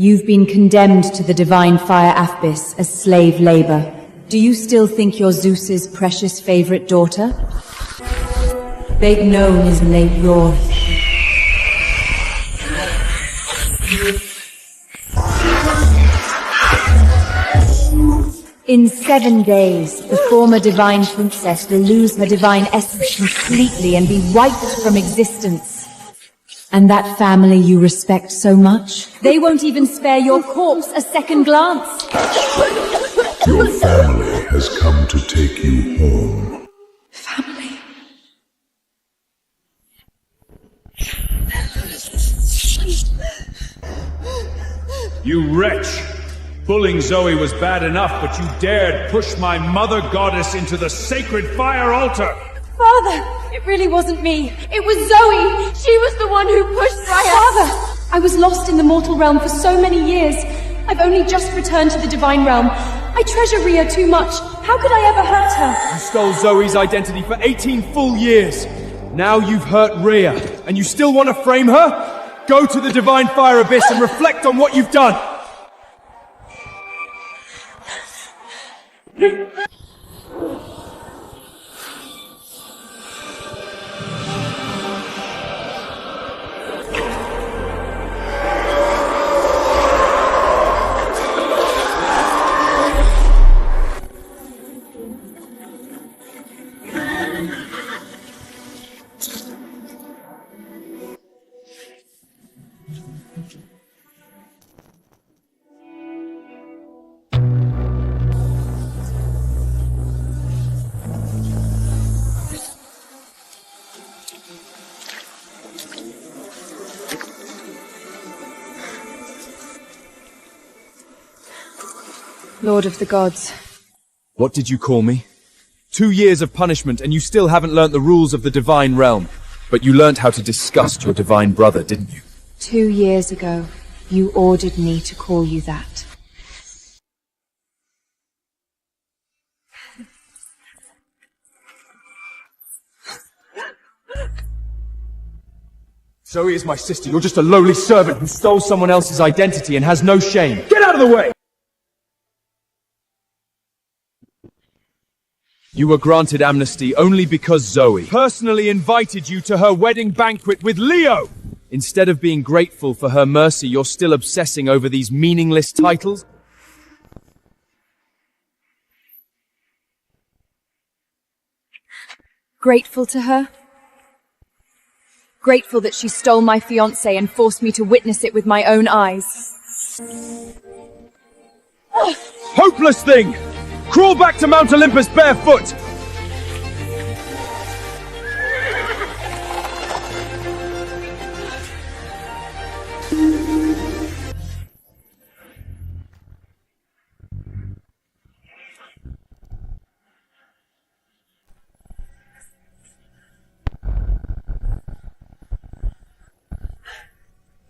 You've been condemned to the divine fire abyss as slave labor. Do you still think you're Zeus's precious favorite daughter? Fate known is late yours. In 7 days, the former divine princess will lose her divine essence completely and be wiped from existence. And that family you respect so much, they won't even spare your corpse a second glance. Your family has come to take you home. Family? You wretch! Bullying Zoe was bad enough, but you dared push my mother goddess into the sacred fire altar! Father! It really wasn't me. It was Zoe! She was the one who pushed Rhea! Father! I was lost in the mortal realm for so many years. I've only just returned to the divine realm. I treasure Rhea too much. How could I ever hurt her? You stole Zoe's identity for 18 full years. Now you've hurt Rhea, and you still want to frame her? Go to the divine fire abyss and reflect on what you've done! Lord of the Gods. What did you call me? 2 years of punishment and you still haven't learnt the rules of the divine realm. But you learnt how to disgust your divine brother, didn't you? 2 years ago, you ordered me to call you that. Zoe is my sister. You're just a lowly servant who stole someone else's identity and has no shame. Get out of the way! You were granted amnesty only because Zoe personally invited you to her wedding banquet with Leo! Instead of being grateful for her mercy, you're still obsessing over these meaningless titles? Grateful to her? Grateful that she stole my fiancé and forced me to witness it with my own eyes. Hopeless thing! Crawl back to Mount Olympus barefoot!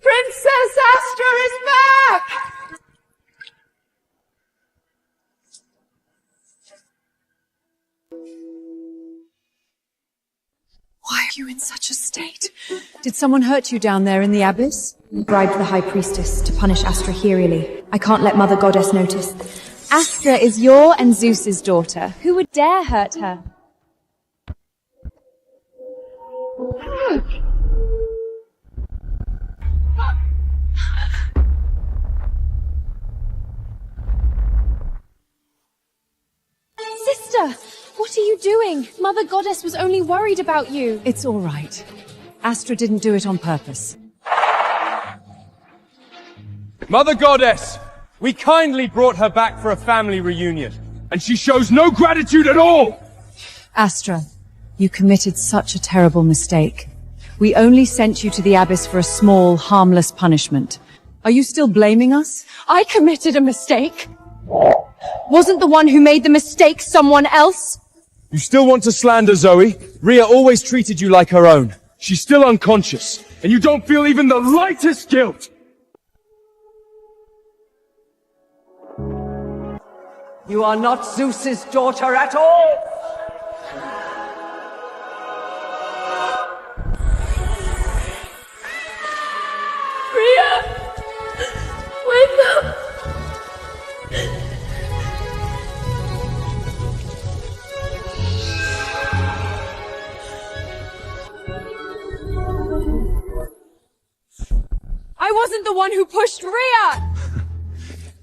Princess Astra is back! Why are you in such a state? Did someone hurt you down there in the abyss? You bribed the High Priestess to punish Astra Herially. I can't let Mother Goddess notice. Astra is your and Zeus's daughter. Who would dare hurt her? Sister! What are you doing? Mother Goddess was only worried about you. It's all right. Astra didn't do it on purpose. Mother Goddess! We kindly brought her back for a family reunion, and she shows no gratitude at all! Astra, you committed such a terrible mistake. We only sent you to the abyss for a small, harmless punishment. Are you still blaming us? I committed a mistake. Wasn't the one who made the mistake someone else? You still want to slander Zoe? Rhea always treated you like her own. She's still unconscious, and you don't feel even the lightest guilt! You are not Zeus's daughter at all! Rhea! When the one who pushed Rhea!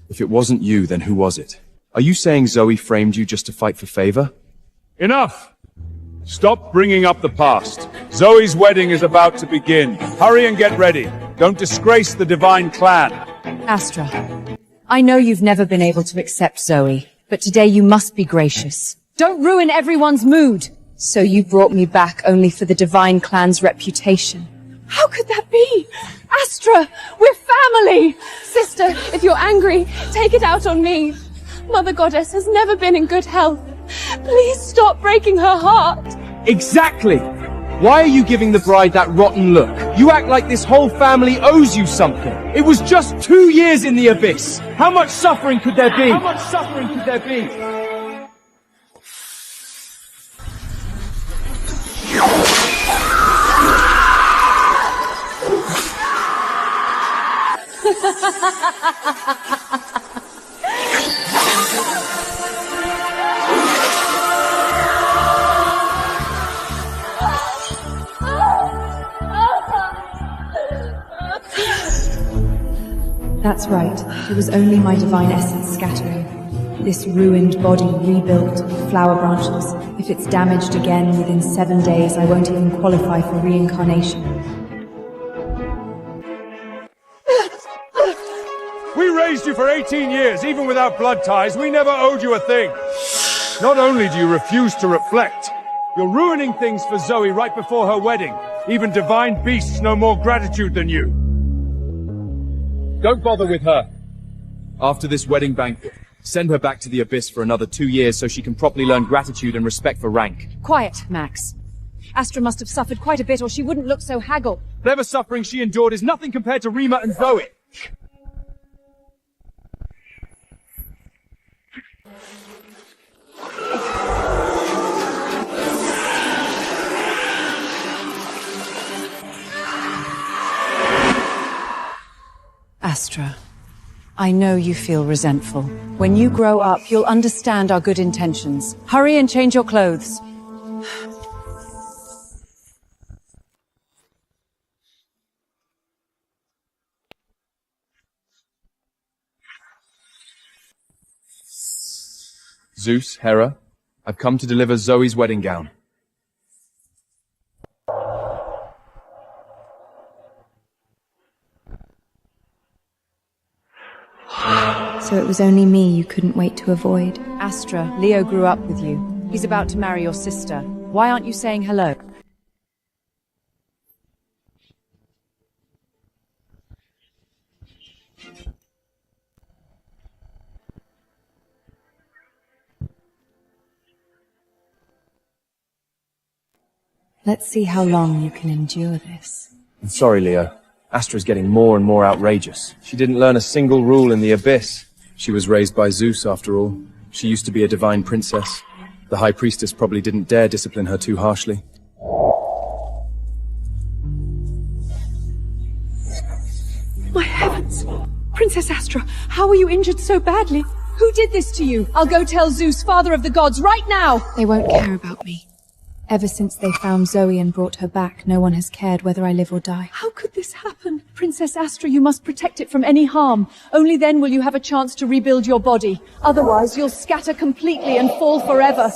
If it wasn't you, then who was it? Are you saying Zoe framed you just to fight for favor? Enough! Stop bringing up the past. Zoe's wedding is about to begin. Hurry and get ready. Don't disgrace the divine clan. Astra, I know you've never been able to accept Zoe, but today you must be gracious. Don't ruin everyone's mood! So you brought me back only for the divine clan's reputation. How could that be? Astra, we're family! Sister, if you're angry, take it out on me. Mother Goddess has never been in good health. Please stop breaking her heart. Exactly! Why are you giving the bride that rotten look? You act like this whole family owes you something. It was just 2 years in the abyss. How much suffering could there be? How much suffering could there be? That's right. It was only my divine essence scattering. This ruined body rebuilt with flower branches. If it's damaged again within 7 days, I won't even qualify for reincarnation. We raised you for 18 years, even without blood ties. We never owed you a thing. Not only do you refuse to reflect, you're ruining things for Zoe right before her wedding. Even divine beasts know more gratitude than you. Don't bother with her. After this wedding banquet, send her back to the abyss for another 2 years so she can properly learn gratitude and respect for rank. Quiet, Max. Astra must have suffered quite a bit or she wouldn't look so haggled. Whatever suffering she endured is nothing compared to Rima and Zoe. Astra, I know you feel resentful. When you grow up, you'll understand our good intentions. Hurry and change your clothes. Zeus, Hera, I've come to deliver Zoe's wedding gown. So it was only me you couldn't wait to avoid. Astra, Leo grew up with you. He's about to marry your sister. Why aren't you saying hello? Let's see how long you can endure this. I'm sorry, Leo. Astra's getting more and more outrageous. She didn't learn a single rule in the abyss. She was raised by Zeus, after all. She used to be a divine princess. The High Priestess probably didn't dare discipline her too harshly. My heavens! Princess Astra, how were you injured so badly? Who did this to you? I'll go tell Zeus, father of the gods, right now! They won't care about me. Ever since they found Zoe and brought her back, no one has cared whether I live or die. How could this happen? Princess Astra, you must protect it from any harm. Only then will you have a chance to rebuild your body. Otherwise, you'll scatter completely and fall forever.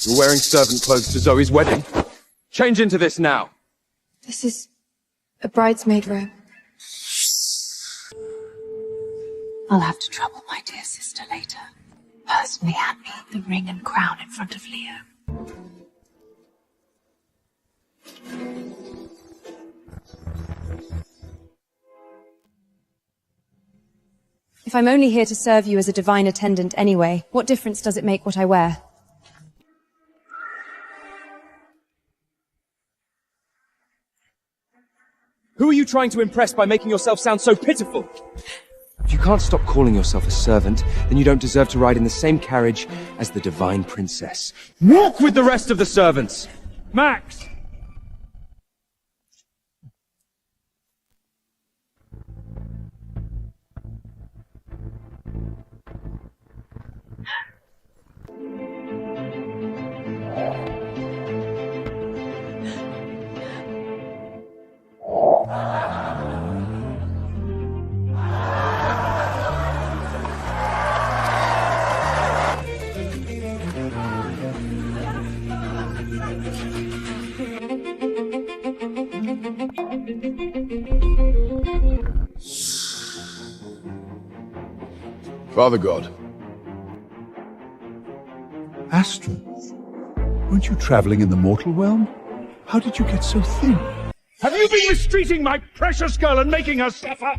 You're wearing servant clothes to Zoe's wedding. Change into this now. This is a bridesmaid robe. I'll have to trouble my dear sister later. Personally hand me the ring and crown in front of Leo. If I'm only here to serve you as a divine attendant anyway, what difference does it make what I wear? Who are you trying to impress by making yourself sound so pitiful? If you can't stop calling yourself a servant, then you don't deserve to ride in the same carriage as the divine princess. Walk with the rest of the servants! Max! Father God. Astra, weren't you traveling in the mortal realm? How did you get so thin? Have you been mistreating my precious girl and making her suffer?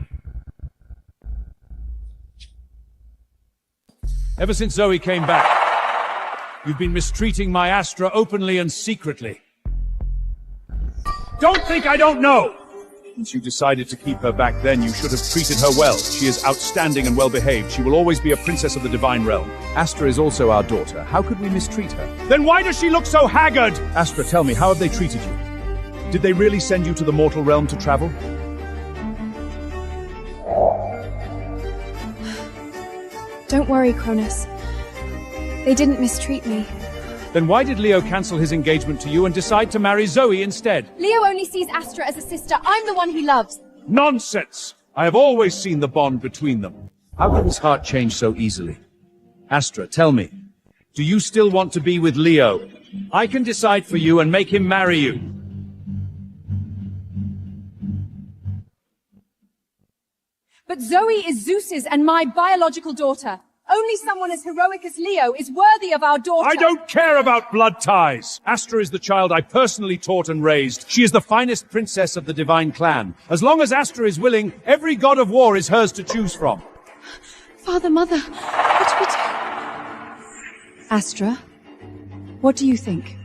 Ever since Zoe came back, you've been mistreating my Astra openly and secretly. Don't think I don't know! Since you decided to keep her back then, you should have treated her well. She is outstanding and well-behaved. She will always be a princess of the divine realm. Astra is also our daughter. How could we mistreat her? Then why does she look so haggard? Astra, tell me, how have they treated you? Did they really send you to the mortal realm to travel? Don't worry, Cronus. They didn't mistreat me. Then why did Leo cancel his engagement to you and decide to marry Zoe instead? Leo only sees Astra as a sister. I'm the one he loves. Nonsense! I have always seen the bond between them. How could his heart change so easily? Astra, tell me, do you still want to be with Leo? I can decide for you and make him marry you. But Zoe is Zeus's and my biological daughter. Only someone as heroic as Leo is worthy of our daughter. I don't care about blood ties! Astra is the child I personally taught and raised. She is the finest princess of the divine clan. As long as Astra is willing, every god of war is hers to choose from. Father, Mother, what do we do? Astra, what do you think?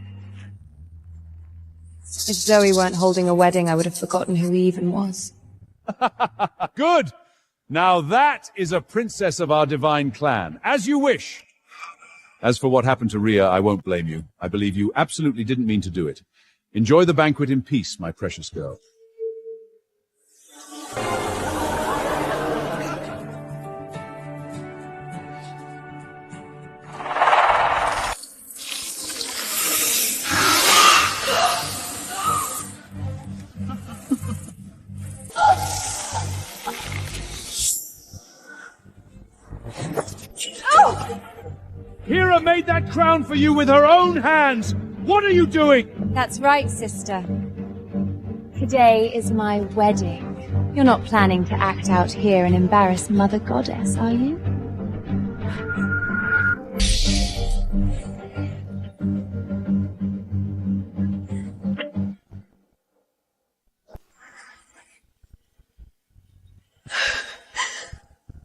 If Zoe weren't holding a wedding, I would have forgotten who he even was. Good! Now that is a princess of our divine clan. As you wish. As for what happened to Rhea, I won't blame you. I believe you absolutely didn't mean to do it. Enjoy the banquet in peace, my precious girl. Hera made that crown for you with her own hands! What are you doing? That's right, sister. Today is my wedding. You're not planning to act out here and embarrass Mother Goddess, are you?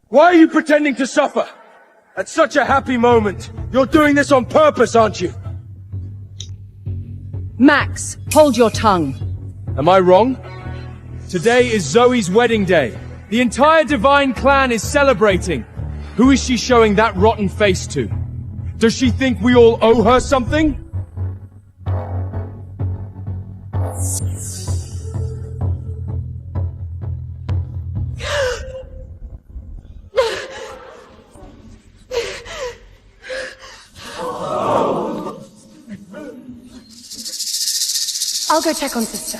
Why are you pretending to suffer? At such a happy moment. You're doing this on purpose, aren't you? Max, hold your tongue. Am I wrong? Today is Zoe's wedding day. The entire divine clan is celebrating. Who is she showing that rotten face to? Does she think we all owe her something? I'll go check on sister.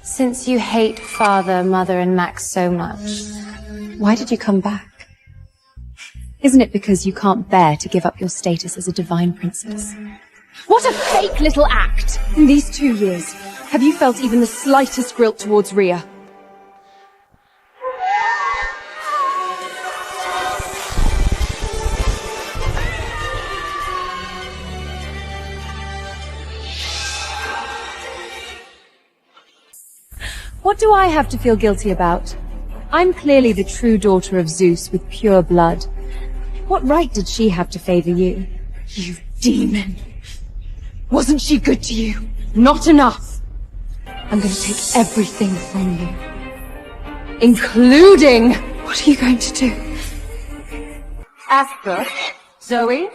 Since you hate Father, Mother, and Max so much, why did you come back? Isn't it because you can't bear to give up your status as a divine princess? What a fake little act! In these 2 years, have you felt even the slightest guilt towards Rhea? What do I have to feel guilty about? I'm clearly the true daughter of Zeus with pure blood. What right did she have to favor you? You demon! Wasn't she good to you? Not enough! I'm going to take everything from you. Including... What are you going to do? Astra? Zoe?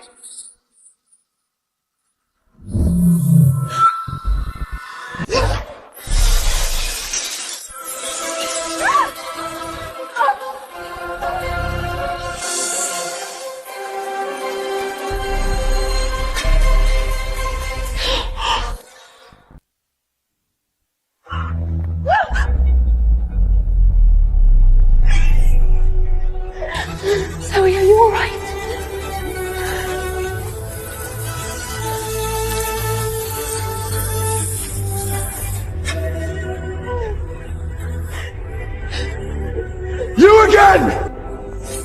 Zoe, are you alright? again!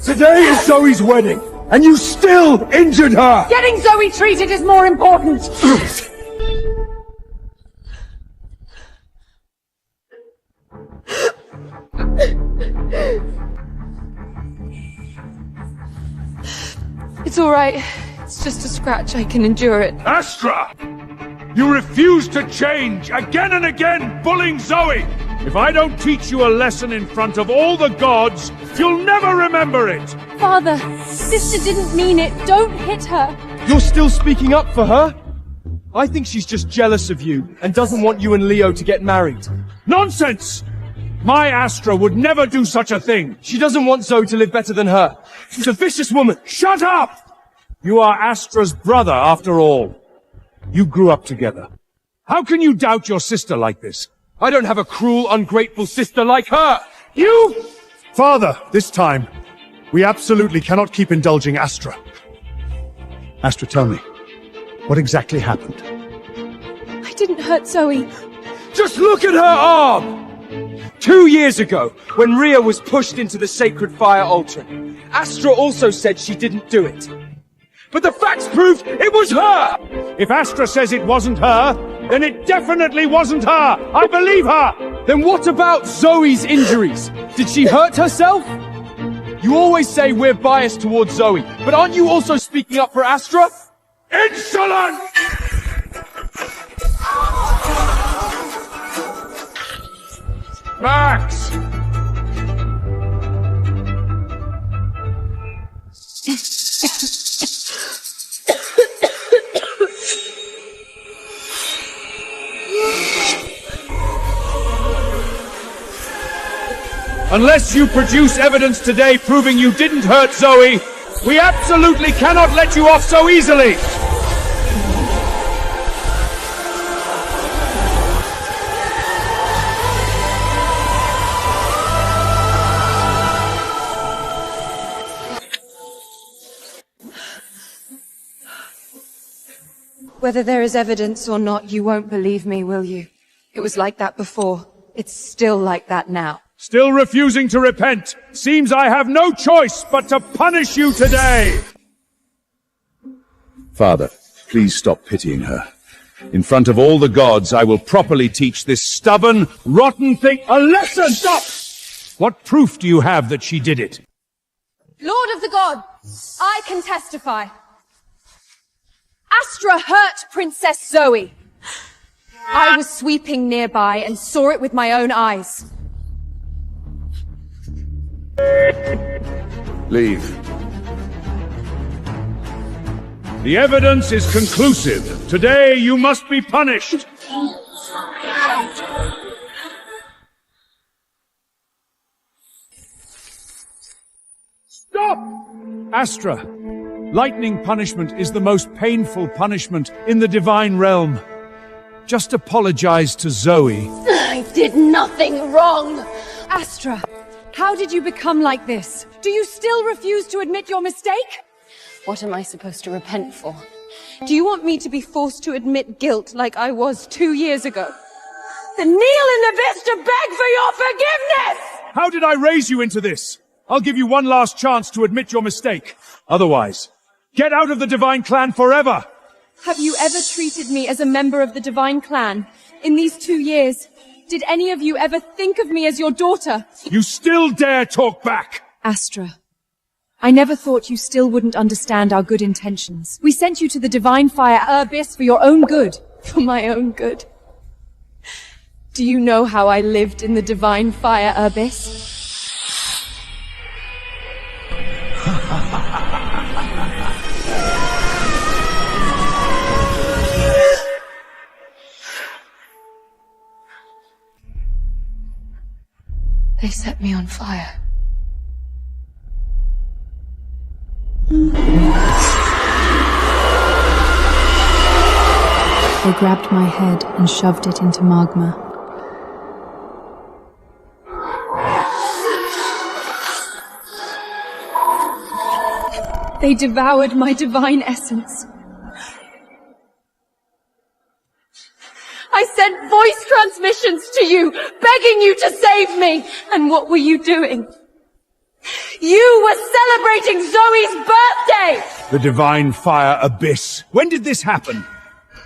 Today is Zoe's wedding, and you still injured her! Getting Zoe treated is more important! It's alright. It's just a scratch. I can endure it. Astra! You refuse to change, again and again, bullying Zoe! If I don't teach you a lesson in front of all the gods, you'll never remember it! Father, sister didn't mean it. Don't hit her. You're still speaking up for her? I think she's just jealous of you and doesn't want you and Leo to get married. Nonsense! My Astra would never do such a thing! She doesn't want Zoe to live better than her. She's a vicious woman. Shut up! You are Astra's brother, after all. You grew up together. How can you doubt your sister like this? I don't have a cruel, ungrateful sister like her! You! Father, this time, we absolutely cannot keep indulging Astra. Astra, tell me, what exactly happened? I didn't hurt Zoe. Just look at her arm! 2 years ago, when Rhea was pushed into the sacred fire altar, Astra also said she didn't do it. But the facts proved it was her! If Astra says it wasn't her, then it definitely wasn't her! I believe her! Then what about Zoe's injuries? Did she hurt herself? You always say we're biased towards Zoe, but aren't you also speaking up for Astra? Insolent! Max! Unless you produce evidence today proving you didn't hurt Zoe, we absolutely cannot let you off so easily! Whether there is evidence or not, you won't believe me, will you? It was like that before. It's still like that now. Still refusing to repent. Seems I have no choice but to punish you today! Father, please stop pitying her. In front of all the gods, I will properly teach this Stubborn, rotten thing a lesson! Stop! What proof do you have that she did it? Lord of the gods, I can testify. Astra hurt Princess Zoe. I was sweeping nearby and saw it with my own eyes. Leave. The evidence is conclusive. Today you must be punished. Stop! Astra, lightning punishment is the most painful punishment in the divine realm. Just apologize to Zoe. I did nothing wrong! Astra, how did you become like this? Do you still refuse to admit your mistake? What am I supposed to repent for? Do you want me to be forced to admit guilt like I was 2 years ago? Then kneel in the abyss to beg for your forgiveness! How did I raise you into this? I'll give you one last chance to admit your mistake. Otherwise, get out of the Divine Clan forever! Have you ever treated me as a member of the Divine Clan? In these 2 years, did any of you ever think of me as your daughter? You still dare talk back! Astra, I never thought you still wouldn't understand our good intentions. We sent you to the Divine Fire Abyss for your own good. For my own good. Do you know how I lived in the Divine Fire Abyss? They set me on fire. They grabbed my head and shoved it into magma. They devoured my divine essence. I sent voice transmissions to you, begging you to save me. And what were you doing? You were celebrating Zoe's birthday! The Divine Fire Abyss. When did this happen?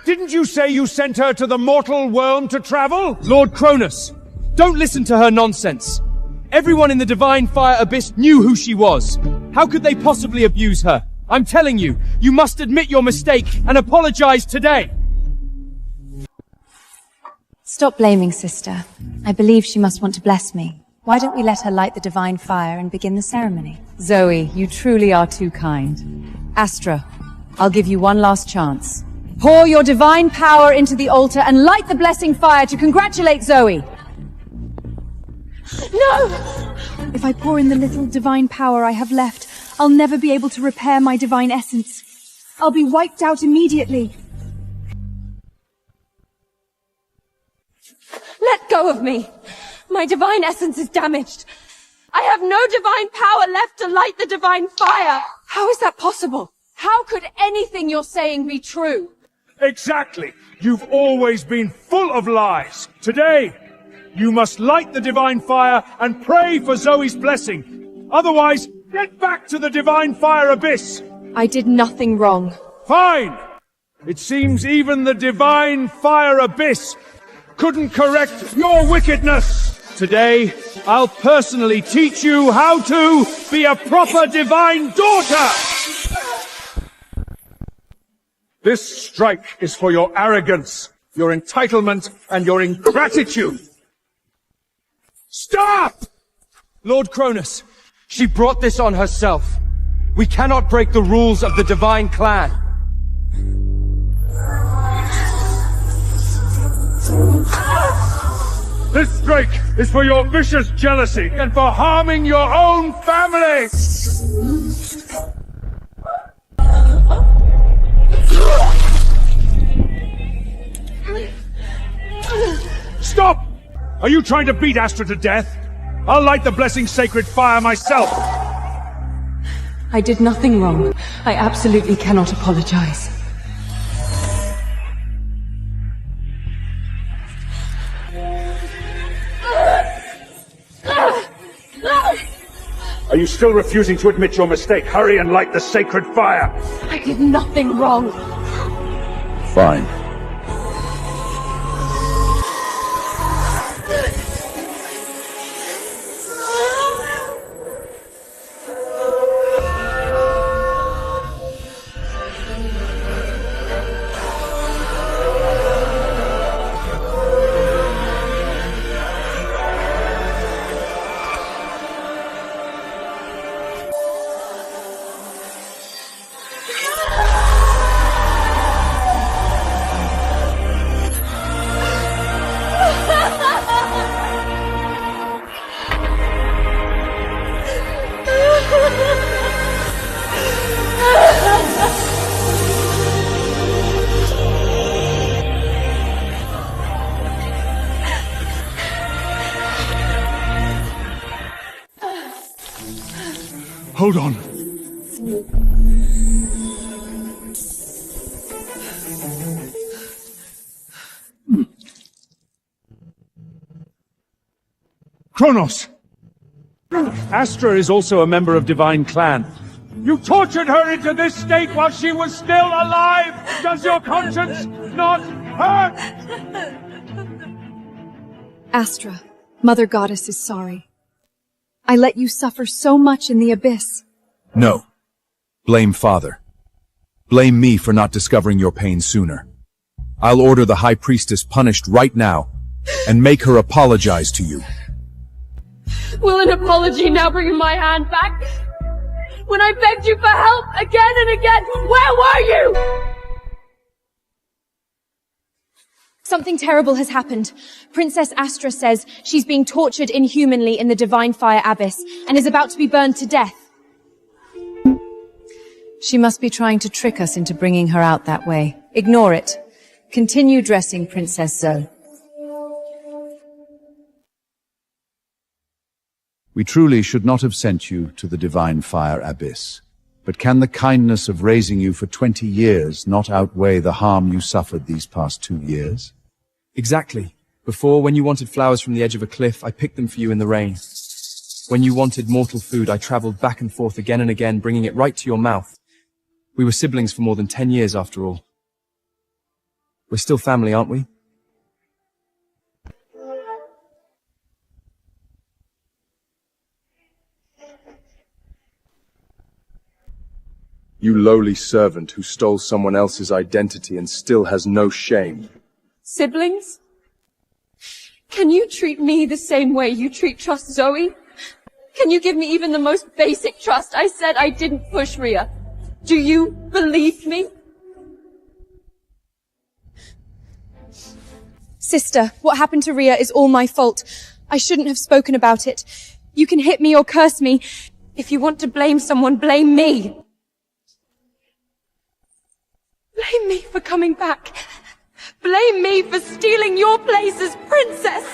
Didn't you say you sent her to the mortal worm to travel? Lord Cronus, don't listen to her nonsense. Everyone in the Divine Fire Abyss knew who she was. How could they possibly abuse her? I'm telling you, you must admit your mistake and apologize today. Stop blaming, sister. I believe she must want to bless me. Why don't we let her light the divine fire and begin the ceremony? Zoe, you truly are too kind. Astra, I'll give you one last chance. Pour your divine power into the altar and light the blessing fire to congratulate Zoe! No! If I pour in the little divine power I have left, I'll never be able to repair my divine essence. I'll be wiped out immediately. Let go of me! My divine essence is damaged. I have no divine power left to light the divine fire! How is that possible? How could anything you're saying be true? Exactly. You've always been full of lies. Today, you must light the Divine Fire and pray for Zoe's blessing. Otherwise, get back to the Divine Fire Abyss. I did nothing wrong. Fine. It seems even the Divine Fire Abyss couldn't correct your wickedness. Today, I'll personally teach you how to be a proper divine daughter. This strike is for your arrogance, your entitlement, and your ingratitude. Stop! Lord Cronus, she brought this on herself. We cannot break the rules of the Divine Clan. This strike is for your vicious jealousy and for harming your own family! Stop! Are you trying to beat Astra to death? I'll light the blessing sacred fire myself! I did nothing wrong. I absolutely cannot apologize. Are you still refusing to admit your mistake? Hurry and light the sacred fire! I did nothing wrong. Fine. Hold on. Kronos! Astra is also a member of Divine Clan. You tortured her into this state while she was still alive! Does your conscience not hurt? Astra, Mother Goddess is sorry. I let you suffer so much in the abyss. No. Blame Father. Blame me for not discovering your pain sooner. I'll order the High Priestess punished right now, and make her apologize to you. Will an apology now bring my hand back? When I begged you for help again and again, where were you? Something terrible has happened. Princess Astra says she's being tortured inhumanly in the Divine Fire Abyss and is about to be burned to death. She must be trying to trick us into bringing her out that way. Ignore it. Continue dressing Princess Zoe. We truly should not have sent you to the Divine Fire Abyss. But can the kindness of raising you for 20 years not outweigh the harm you suffered these past 2 years? Exactly. Before, when you wanted flowers from the edge of a cliff, I picked them for you in the rain. When you wanted mortal food, I traveled back and forth again and again, bringing it right to your mouth. We were siblings for more than 10 years after all. We're still family, aren't we? You lowly servant who stole someone else's identity and still has no shame. Siblings? Can you treat me the same way you treat Trust Zoe? Can you give me even the most basic trust? I said I didn't push Rhea. Do you believe me? Sister, what happened to Rhea is all my fault. I shouldn't have spoken about it. You can hit me or curse me. If you want to blame someone, blame me. Blame me for coming back. Blame me for stealing your place as princess.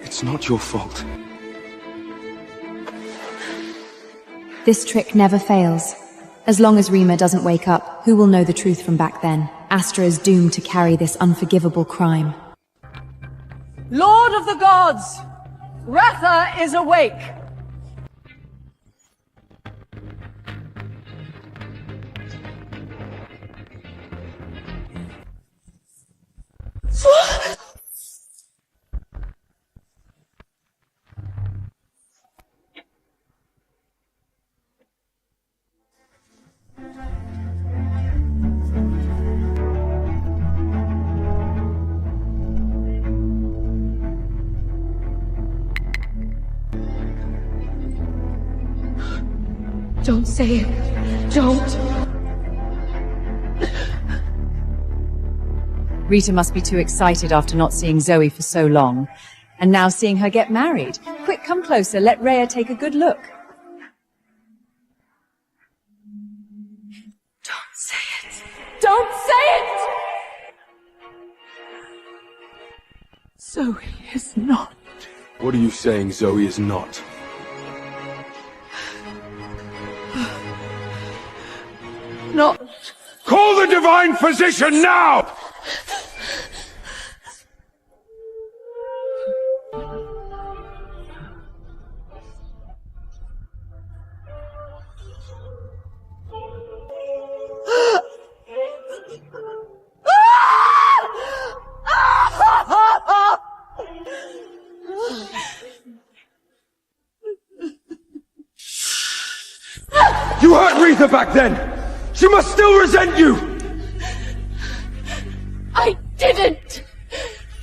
It's not your fault. This trick never fails. As long as Rima doesn't wake up, who will know the truth from back then? Astra is doomed to carry this unforgivable crime. Lord of the gods! Ratha is awake! Don't say it. Don't. Rita must be too excited after not seeing Zoe for so long. And now seeing her get married. Quick, come closer. Let Rhea take a good look. Don't say it. Don't say it! Zoe is not. What are you saying Zoe is not? Not. Call the divine physician now! You hurt Retha back then! She must still resent you! I didn't!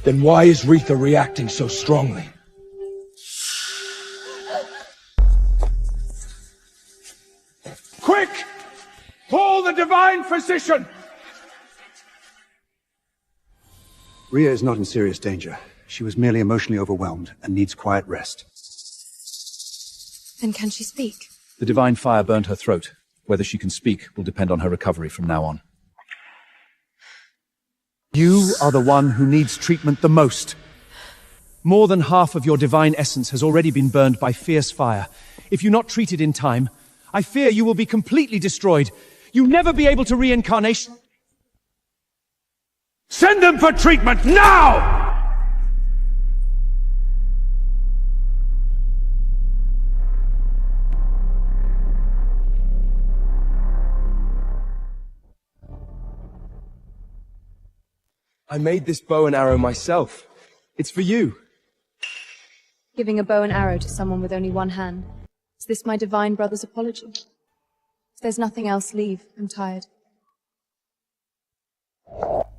Then why is Retha reacting so strongly? Quick! Call the divine physician! Rhea is not in serious danger. She was merely emotionally overwhelmed and needs quiet rest. Then can she speak? The divine fire burned her throat. Whether she can speak will depend on her recovery from now on. You are the one who needs treatment the most. More than half of your divine essence has already been burned by fierce fire. If you're not treated in time, I fear you will be completely destroyed. You'll never be able to reincarnation. Send them for treatment now! I made this bow and arrow myself. It's for you. Giving a bow and arrow to someone with only one hand. Is this my divine brother's apology? If there's nothing else, leave. I'm tired.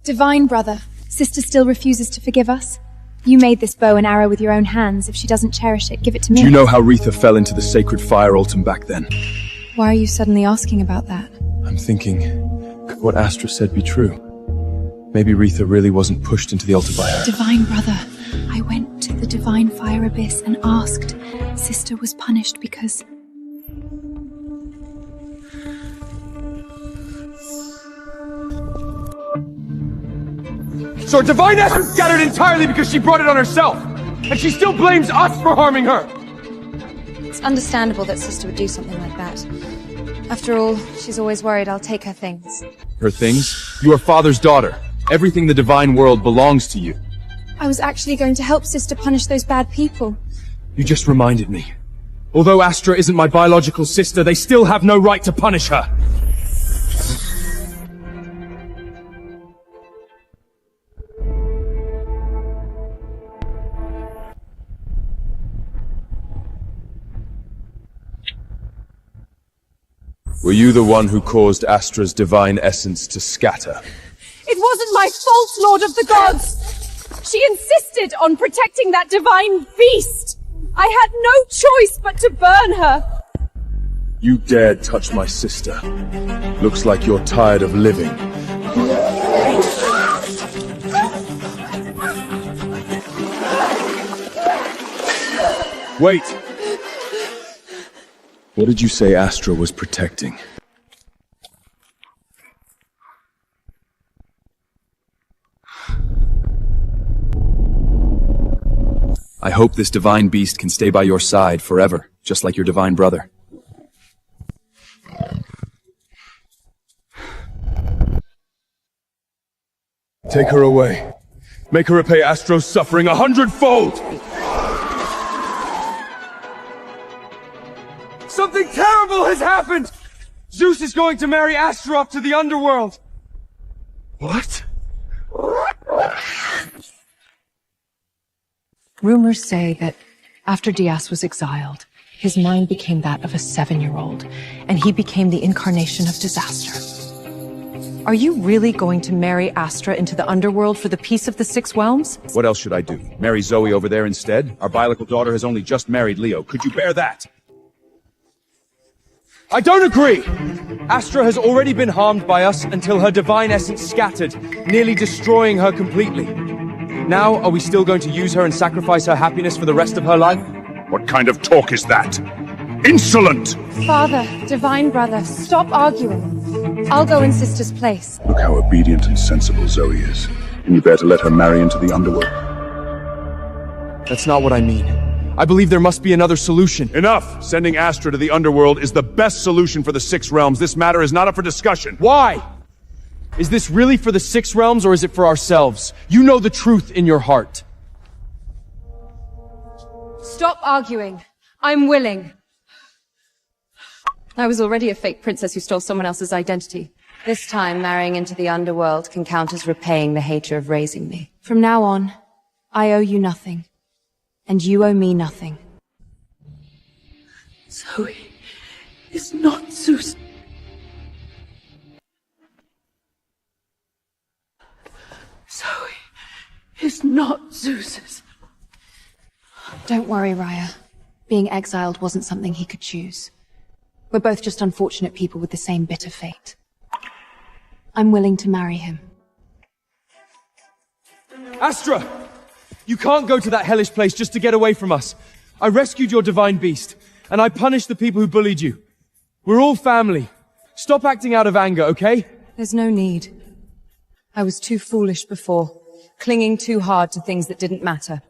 Divine brother, sister still refuses to forgive us? You made this bow and arrow with your own hands. If she doesn't cherish it, give it to me. Do you know how Retha fell into the sacred fire altar back then? Why are you suddenly asking about that? I'm thinking, could what Astra said be true? Maybe Retha really wasn't pushed into the altar by her. Divine brother, I went to the divine fire abyss and asked. Sister was punished because... So divine essence scattered entirely because she brought it on herself! And she still blames us for harming her! It's understandable that sister would do something like that. After all, she's always worried I'll take her things. Her things? You are father's daughter. Everything the divine world belongs to you. I was actually going to help sister punish those bad people. You just reminded me. Although Astra isn't my biological sister, they still have no right to punish her. Were you the one who caused Astra's divine essence to scatter? It wasn't my fault, Lord of the Gods! She insisted on protecting that divine beast! I had no choice but to burn her! You dared touch my sister. Looks like you're tired of living. Wait! What did you say Astra was protecting? I hope this divine beast can stay by your side forever, just like your divine brother. Take her away. Make her repay Astro's suffering 100-fold! Something terrible has happened! Zeus is going to marry Astra up to the Underworld! What? Rumors say that after Dias was exiled, his mind became that of a 7-year-old, and he became the incarnation of disaster. Are you really going to marry Astra into the Underworld for the peace of the 6 realms? What else should I do? Marry Zoe over there instead? Our biological daughter has only just married Leo. Could you bear that? I don't agree! Astra has already been harmed by us until her divine essence scattered, nearly destroying her completely. Now, are we still going to use her and sacrifice her happiness for the rest of her life? What kind of talk is that? Insolent! Father, divine brother, stop arguing. I'll go in sister's place. Look how obedient and sensible Zoe is. Can you bear to let her marry into the Underworld? That's not what I mean. I believe there must be another solution. Enough! Sending Astra to the Underworld is the best solution for the 6 realms. This matter is not up for discussion. Why? Is this really for the 6 realms, or is it for ourselves? You know the truth in your heart. Stop arguing. I'm willing. I was already a fake princess who stole someone else's identity. This time, marrying into the Underworld can count as repaying the hatred of raising me. From now on, I owe you nothing. And you owe me nothing. Zoe is not Zeus. Zoe is not Zeus's. Don't worry, Raya. Being exiled wasn't something he could choose. We're both just unfortunate people with the same bitter fate. I'm willing to marry him. Astra! You can't go to that hellish place just to get away from us. I rescued your divine beast, and I punished the people who bullied you. We're all family. Stop acting out of anger, okay? There's no need. I was too foolish before, clinging too hard to things that didn't matter.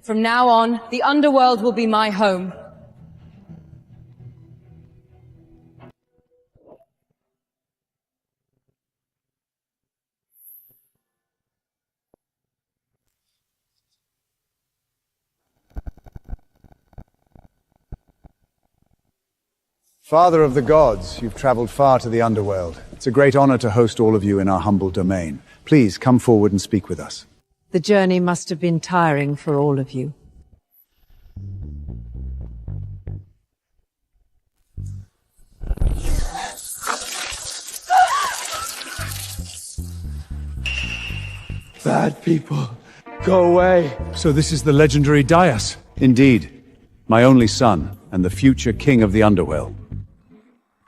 From now on, the Underworld will be my home. Father of the gods, you've traveled far to the Underworld. It's a great honor to host all of you in our humble domain. Please come forward and speak with us. The journey must have been tiring for all of you. Bad people, go away. So this is the legendary Dias. Indeed. My only son, and the future king of the Underworld.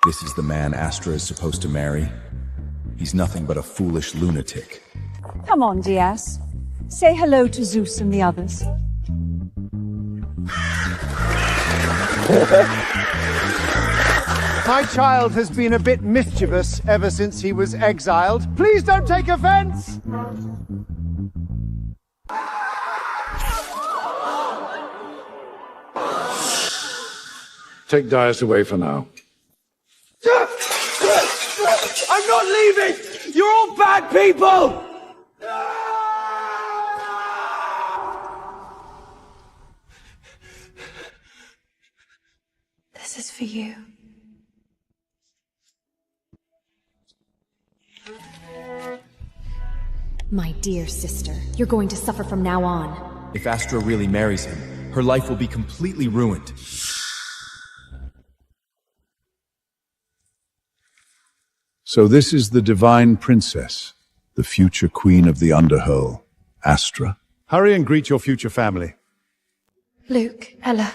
This is the man Astra is supposed to marry. He's nothing but a foolish lunatic. Come on, Dias. Say hello to Zeus and the others. My child has been a bit mischievous ever since he was exiled. Please don't take offense! Take Dias away for now. I'm not leaving! You're all bad people! This is for you. My dear sister, you're going to suffer from now on. If Astra really marries him, her life will be completely ruined. So this is the divine princess, the future queen of the Underworld, Astra. Hurry and greet your future family. Luke, Ella.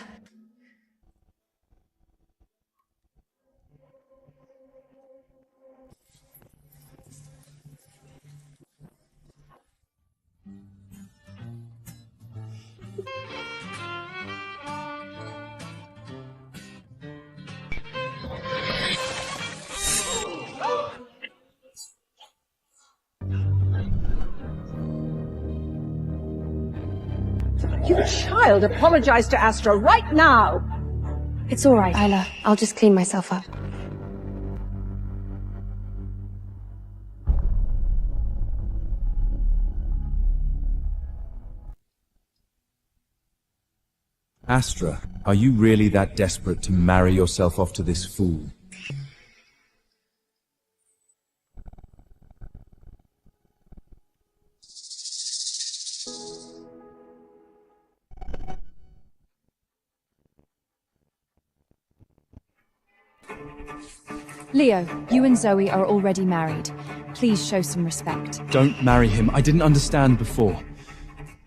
You child, apologize to Astra right now! It's all right, Isla. I'll just clean myself up. Astra, are you really that desperate to marry yourself off to this fool? Leo, you and Zoe are already married. Please show some respect. Don't marry him. I didn't understand before.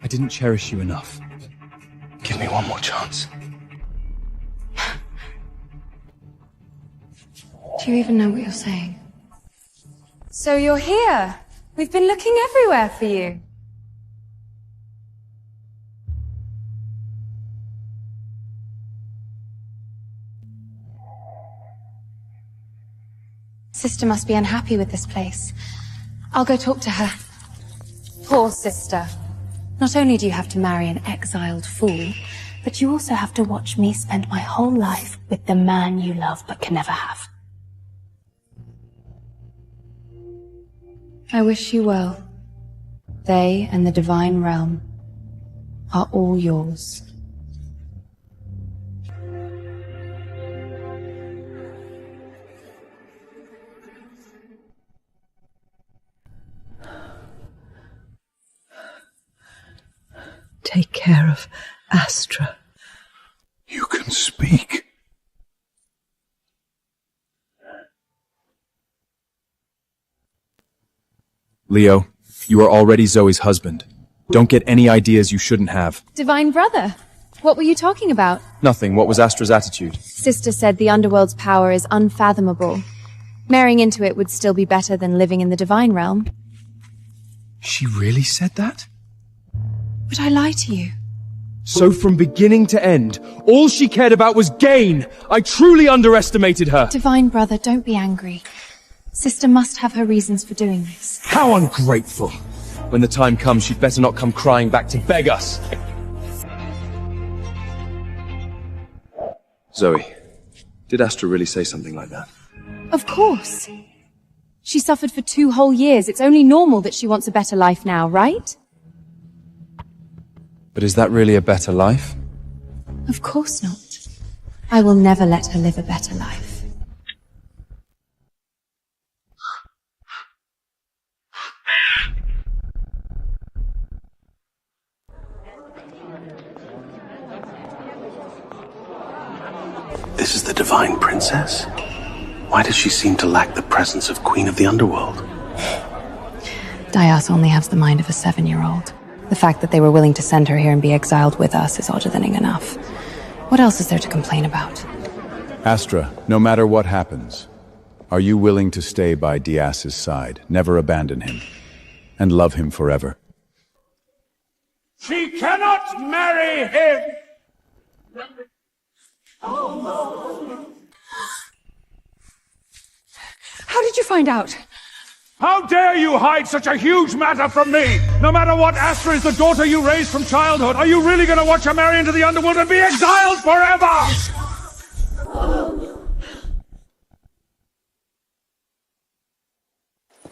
I didn't cherish you enough. Give me one more chance. Do you even know what you're saying? So you're here. We've been looking everywhere for you. Sister must be unhappy with this place. I'll go talk to her. Poor sister. Not only do you have to marry an exiled fool, but you also have to watch me spend my whole life with the man you love but can never have. I wish you well. They and the divine realm are all yours. Take care of Astra. You can speak. Leo, you are already Zoe's husband. Don't get any ideas you shouldn't have. Divine brother, what were you talking about? Nothing. What was Astra's attitude? Sister said the Underworld's power is unfathomable. Marrying into it would still be better than living in the divine realm. She really said that? Would I lie to you? So from beginning to end, all she cared about was gain! I truly underestimated her! Divine brother, don't be angry. Sister must have her reasons for doing this. How ungrateful! When the time comes, she'd better not come crying back to beg us! Zoe, did Astra really say something like that? Of course. She suffered for 2 whole years. It's only normal that she wants a better life now, right? But is that really a better life? Of course not. I will never let her live a better life. This is the divine princess? Why does she seem to lack the presence of Queen of the Underworld? Dias only has the mind of a 7-year-old. The fact that they were willing to send her here and be exiled with us is odd-than enough. What else is there to complain about? Astra, no matter what happens, are you willing to stay by Dias's side, never abandon him, and love him forever? She cannot marry him! How did you find out? How dare you hide such a huge matter from me? No matter what, Astra is the daughter you raised from childhood. Are you really going to watch her marry into the Underworld and be exiled forever?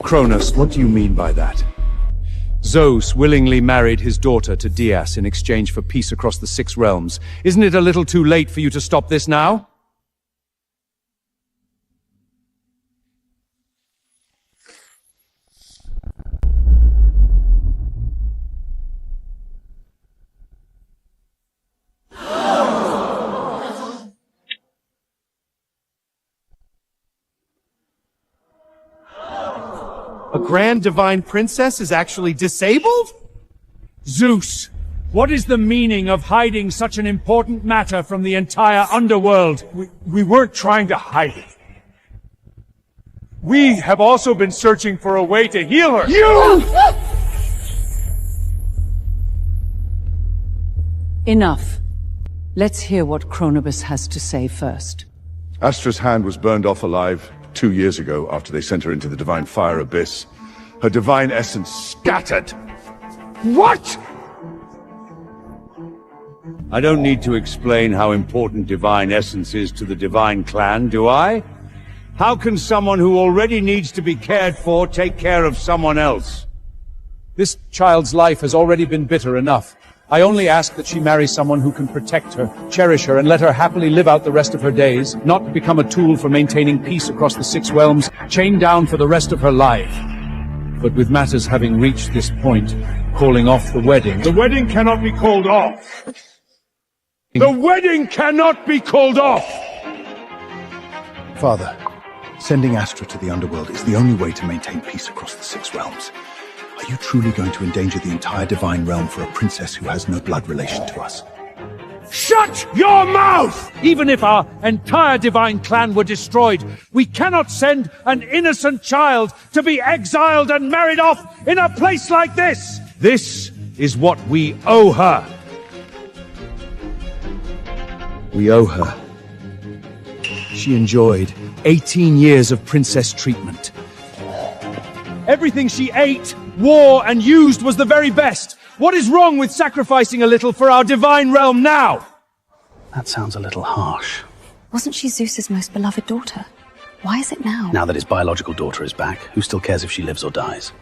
Kronos, what do you mean by that? Zeus willingly married his daughter to Dias in exchange for peace across the 6 realms. Isn't it a little too late for you to stop this now? Grand Divine Princess is actually disabled? Zeus, what is the meaning of hiding such an important matter from the entire underworld? We weren't trying to hide it. We have also been searching for a way to heal her. Enough. Let's hear what Cronobus has to say first. Astra's hand was burned off alive 2 years ago after they sent her into the divine fire abyss. Her divine essence scattered. What? I don't need to explain how important divine essence is to the divine clan, do I? How can someone who already needs to be cared for take care of someone else? This child's life has already been bitter enough. I only ask that she marry someone who can protect her, cherish her, and let her happily live out the rest of her days, not become a tool for maintaining peace across the 6 realms, chained down for the rest of her life. But with matters having reached this point, calling off the wedding... The wedding cannot be called off! The wedding cannot be called off! Father, sending Astra to the Underworld is the only way to maintain peace across the 6 realms. Are you truly going to endanger the entire divine realm for a princess who has no blood relation to us? Shut your mouth! Even if our entire divine clan were destroyed, we cannot send an innocent child to be exiled and married off in a place like this! This is what we owe her. We owe her. She enjoyed 18 years of princess treatment. Everything she ate, wore, and used was the very best. What is wrong with sacrificing a little for our divine realm now? That sounds a little harsh. Wasn't she Zeus's most beloved daughter? Why is it now? Now that his biological daughter is back, who still cares if she lives or dies?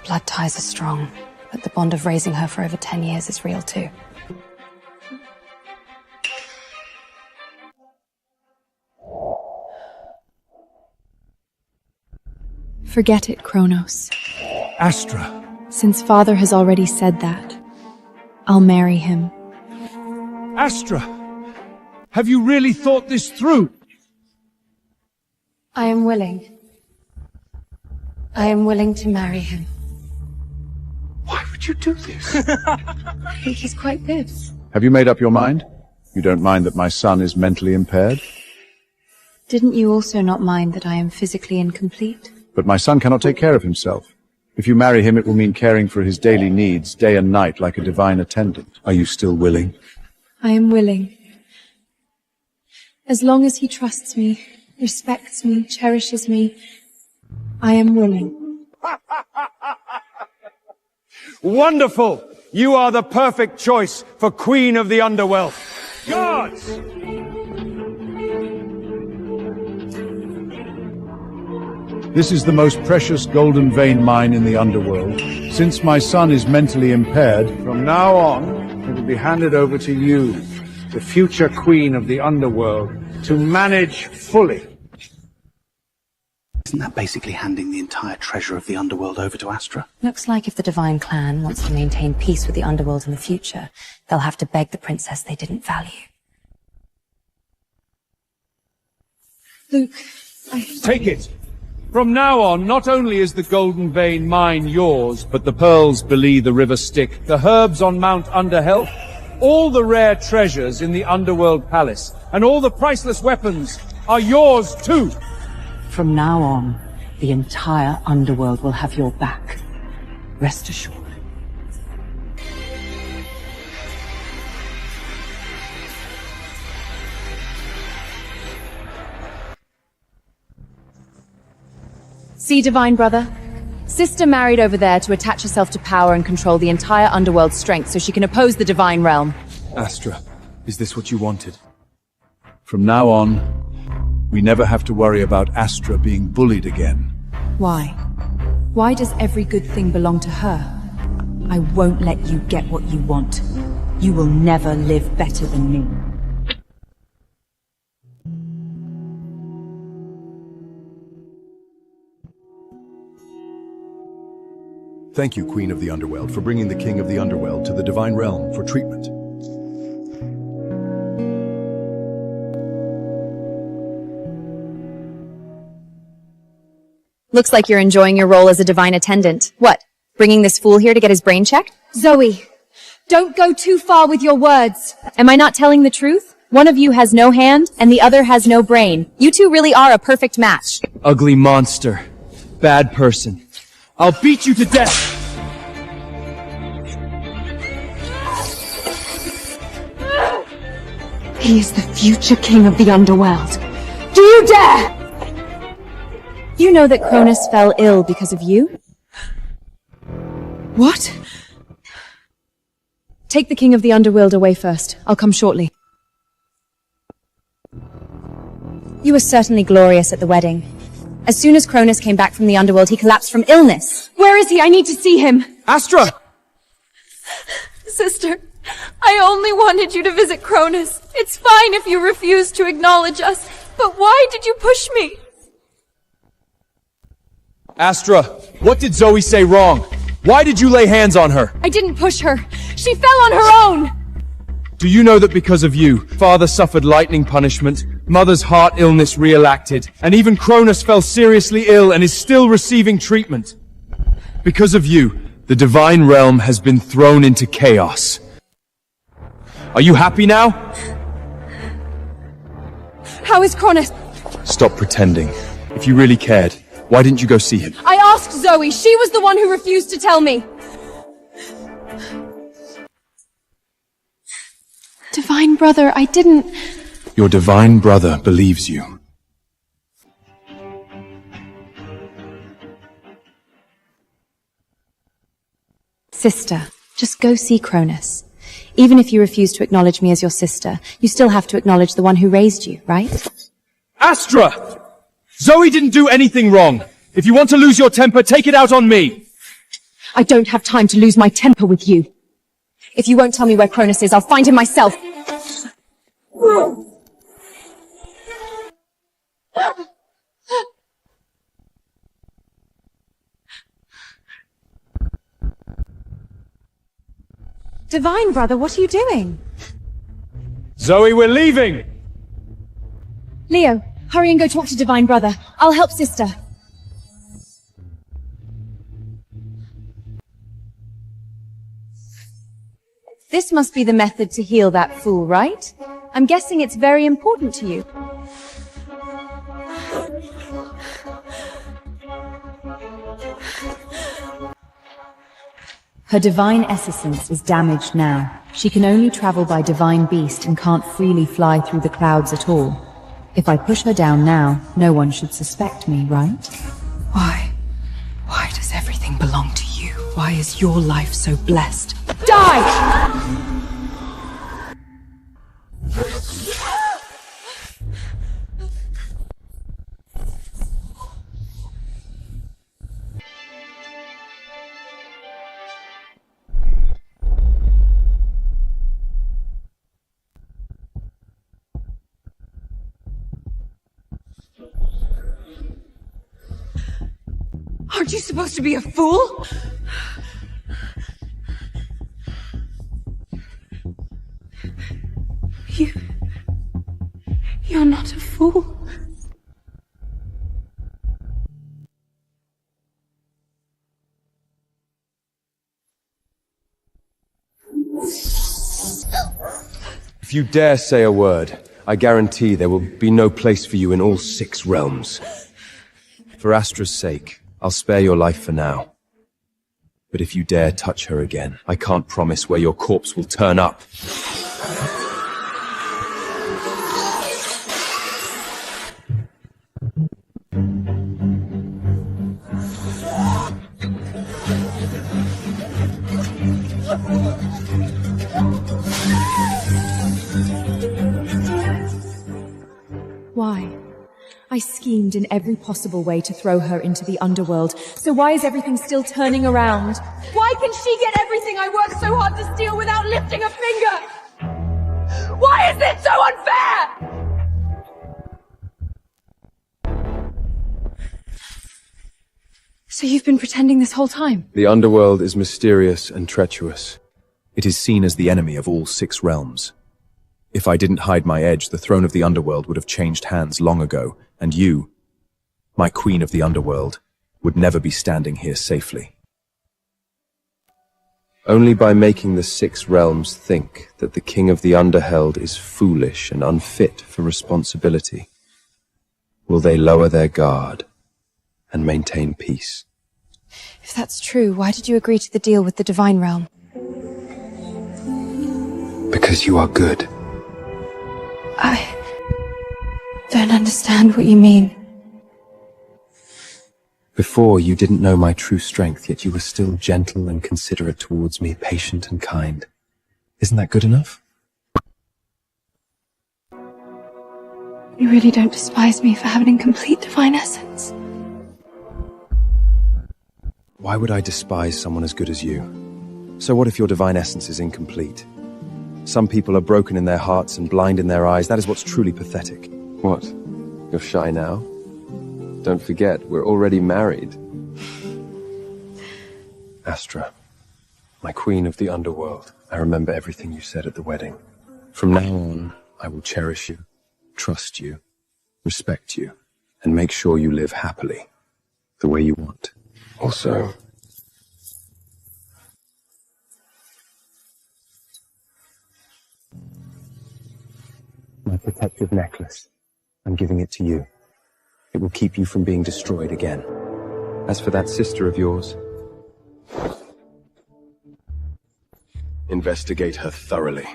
Blood ties are strong, but the bond of raising her for over 10 years is real too. Forget it, Kronos. Astra. Since Father has already said that, I'll marry him. Astra, have you really thought this through? I am willing. I am willing to marry him. Why would you do this? I think he's quite good. Have you made up your mind? You don't mind that my son is mentally impaired? Didn't you also not mind that I am physically incomplete? But my son cannot take care of himself. If you marry him, it will mean caring for his daily needs, day and night, like a divine attendant. Are you still willing? I am willing. As long as he trusts me, respects me, cherishes me, I am willing. Wonderful! You are the perfect choice for Queen of the Underworld. Guards! This is the most precious golden vein mine in the Underworld. Since my son is mentally impaired, from now on, it will be handed over to you, the future Queen of the Underworld, to manage fully. Isn't that basically handing the entire treasure of the Underworld over to Astra? Looks like if the Divine Clan wants to maintain peace with the Underworld in the future, they'll have to beg the princess they didn't value. Luke, Take it! From now on, not only is the Golden Vein mine yours, but the pearls beneath the River Styx, the herbs on Mount Underhealth, all the rare treasures in the Underworld Palace, and all the priceless weapons are yours too! From now on, the entire Underworld will have your back. Rest assured. See, Divine Brother? Sister married over there to attach herself to power and control the entire Underworld's strength so she can oppose the Divine Realm. Astra, is this what you wanted? From now on, we never have to worry about Astra being bullied again. Why? Why does every good thing belong to her? I won't let you get what you want. You will never live better than me. Thank you, Queen of the Underworld, for bringing the King of the Underworld to the Divine Realm for treatment. Looks like you're enjoying your role as a divine attendant. What? Bringing this fool here to get his brain checked? Zoe, don't go too far with your words. Am I not telling the truth? One of you has no hand, and the other has no brain. You two really are a perfect match. Ugly monster. Bad person. I'll beat you to death! He is the future king of the Underworld. Do you dare? You know that Cronus fell ill because of you? What? Take the king of the Underworld away first. I'll come shortly. You were certainly glorious at the wedding. As soon as Cronus came back from the Underworld, he collapsed from illness. Where is he? I need to see him. Astra! Sister, I only wanted you to visit Cronus. It's fine if you refuse to acknowledge us, but why did you push me? Astra, what did Zoe say wrong? Why did you lay hands on her? I didn't push her. She fell on her own! Do you know that because of you, father suffered lightning punishment, mother's heart illness re-enacted, and even Cronus fell seriously ill and is still receiving treatment? Because of you, the divine realm has been thrown into chaos. Are you happy now? How is Cronus? Stop pretending. If you really cared, why didn't you go see him? I asked Zoe. She was the one who refused to tell me. Divine brother, I didn't... Your divine brother believes you. Sister, just go see Cronus. Even if you refuse to acknowledge me as your sister, you still have to acknowledge the one who raised you, right? Astra! Zoe didn't do anything wrong. If you want to lose your temper, take it out on me. I don't have time to lose my temper with you. If you won't tell me where Cronus is, I'll find him myself. Divine brother, what are you doing? Zoe, we're leaving! Leo, hurry and go talk to Divine Brother. I'll help Sister. This must be the method to heal that fool, right? I'm guessing it's very important to you. Her divine essence is damaged now. She can only travel by divine beast and can't freely fly through the clouds at all. If I push her down now, no one should suspect me, right? Why? Why does everything belong to you? Why is your life so blessed? Die! Aren't you supposed to be a fool? You're not a fool. If you dare say a word, I guarantee there will be no place for you in all 6 realms. For Astra's sake, I'll spare your life for now. But if you dare touch her again, I can't promise where your corpse will turn up. Why? I schemed in every possible way to throw her into the underworld, so why is everything still turning around? Why can she get everything I worked so hard to steal without lifting a finger? Why is it so unfair? So you've been pretending this whole time? The Underworld is mysterious and treacherous. It is seen as the enemy of all 6 realms. If I didn't hide my edge, the throne of the Underworld would have changed hands long ago, and you, my queen of the Underworld, would never be standing here safely. Only by making the Six Realms think that the King of the Underheld is foolish and unfit for responsibility will they lower their guard and maintain peace. If that's true, why did you agree to the deal with the Divine Realm? Because you are good. I don't understand what you mean. Before, you didn't know my true strength, yet you were still gentle and considerate towards me, patient and kind. Isn't that good enough? You really don't despise me for having complete divine essence. Why would I despise someone as good as you? So what if your divine essence is incomplete? Some people are broken in their hearts and blind in their eyes. That is what's truly pathetic. What? You're shy now? Don't forget, we're already married. Astra, my queen of the Underworld, I remember everything you said at the wedding. From now on, I will cherish you, trust you, respect you, and make sure you live happily, the way you want. Also, my protective necklace. I'm giving it to you. It will keep you from being destroyed again. As for that sister of yours, investigate her thoroughly.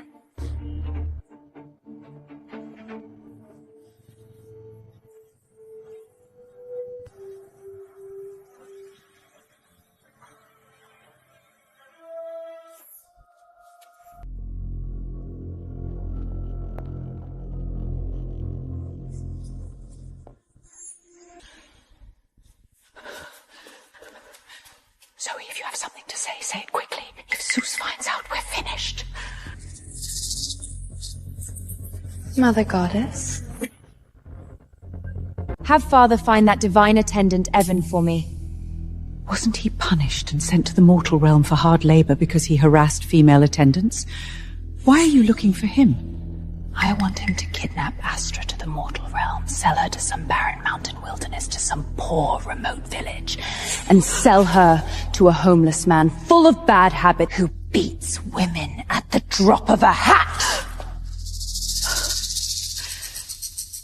Zoe, if you have something to say, say it quickly. If Zeus finds out, we're finished. Mother Goddess. Have Father find that divine attendant Evan for me. Wasn't he punished and sent to the mortal realm for hard labor because he harassed female attendants? Why are you looking for him? I want him to kidnap Astra to the mortal realm, sell her to some barren mountain wilderness, to some poor remote village, And sell her to a homeless man full of bad habits who beats women at the drop of a hat.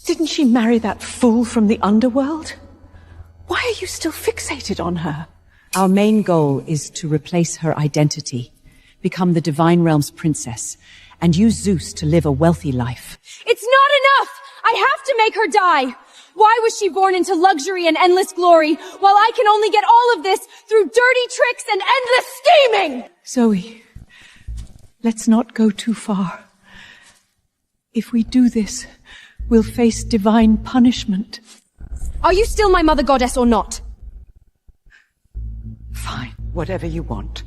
Didn't she marry that fool from the Underworld? Why are you still fixated on her? Our main goal is to replace her identity, become the Divine Realm's princess, and use Zeus to live a wealthy life. It's not enough! I have to make her die! Why was she born into luxury and endless glory, while I can only get all of this through dirty tricks and endless scheming? Zoe, let's not go too far. If we do this, we'll face divine punishment. Are you still my mother goddess or not? Fine, whatever you want.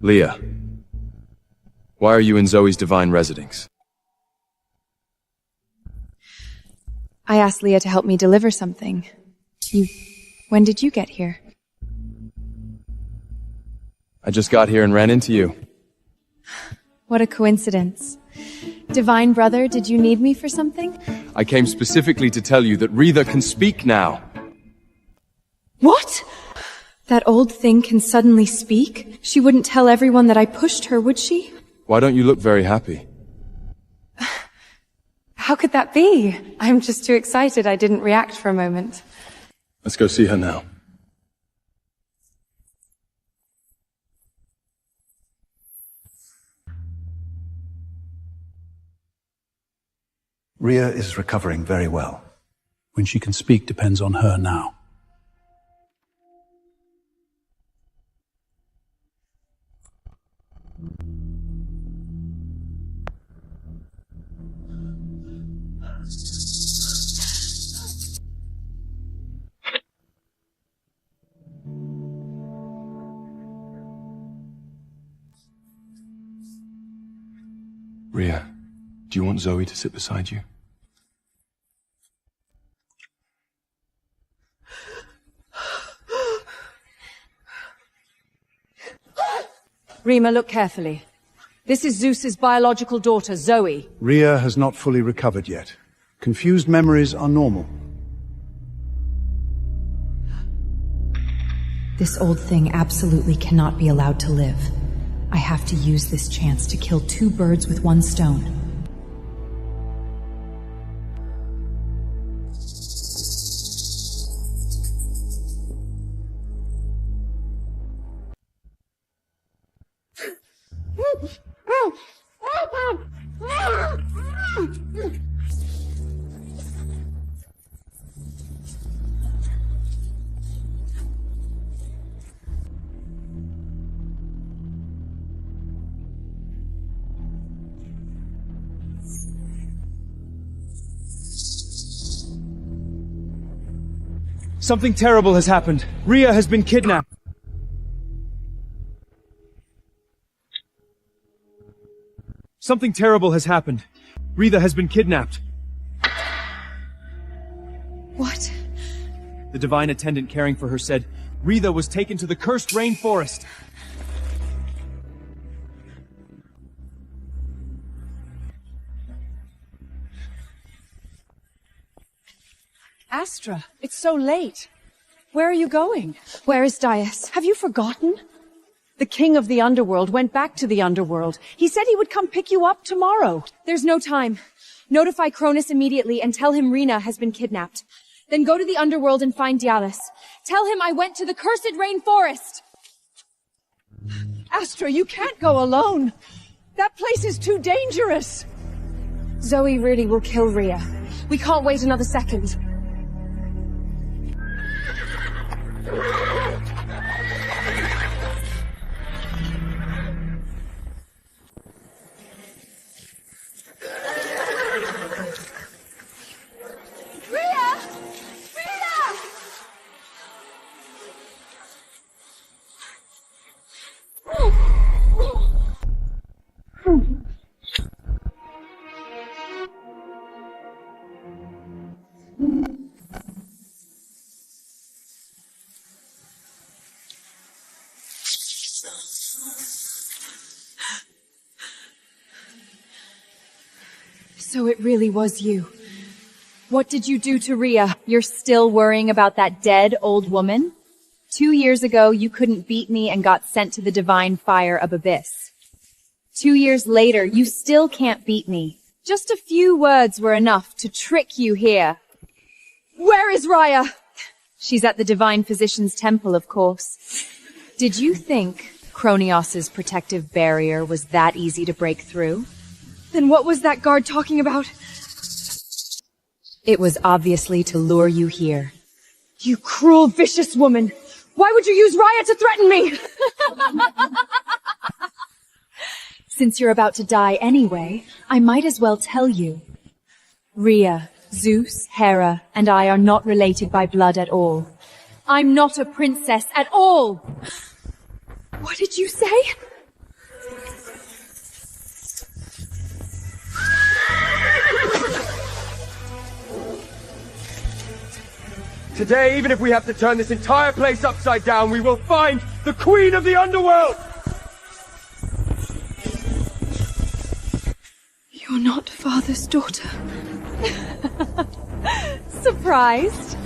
Leah, why are you in Zoe's divine residence? I asked Leah to help me deliver something. When did you get here? I just got here and ran into you. What a coincidence. Divine brother, did you need me for something? I came specifically to tell you that Rita can speak now. What? That old thing can suddenly speak? She wouldn't tell everyone that I pushed her, would she? Why don't you look very happy? How could that be? I'm just too excited I didn't react for a moment. Let's go see her now. Rhea is recovering very well. When she can speak depends on her now. Rhea, do you want Zoe to sit beside you? Rima, look carefully. This is Zeus's biological daughter, Zoe. Rhea has not fully recovered yet. Confused memories are normal. This old thing absolutely cannot be allowed to live. I have to use this chance to kill 2 birds with 1 stone. Something terrible has happened. Rhea has been kidnapped. Something terrible has happened. Rhea has been kidnapped. What? The divine attendant caring for her said Rhea was taken to the cursed rainforest. Astra, it's so late. Where are you going? Where is Dias? Have you forgotten? The king of the Underworld went back to the Underworld. He said he would come pick you up tomorrow. There's no time. Notify Cronus immediately and tell him Rina has been kidnapped. Then go to the Underworld and find Dialis. Tell him I went to the cursed rainforest! Astra, you can't go alone. That place is too dangerous. Zoe really will kill Rhea. We can't wait another second. So it really was you. What did you do to Rhea? You're still worrying about that dead old woman? 2 years ago, you couldn't beat me and got sent to the divine fire of Abyss. 2 years later, you still can't beat me. Just a few words were enough to trick you here. Where is Rhea? She's at the Divine Physician's Temple, of course. Did you think Kronios's protective barrier was that easy to break through? Then what was that guard talking about? It was obviously to lure you here. You cruel, vicious woman! Why would you use Rhea to threaten me? Since you're about to die anyway, I might as well tell you. Rhea, Zeus, Hera, and I are not related by blood at all. I'm not a princess at all! What did you say? Today, even if we have to turn this entire place upside down, we will find the Queen of the Underworld! You're not Father's daughter. Surprised?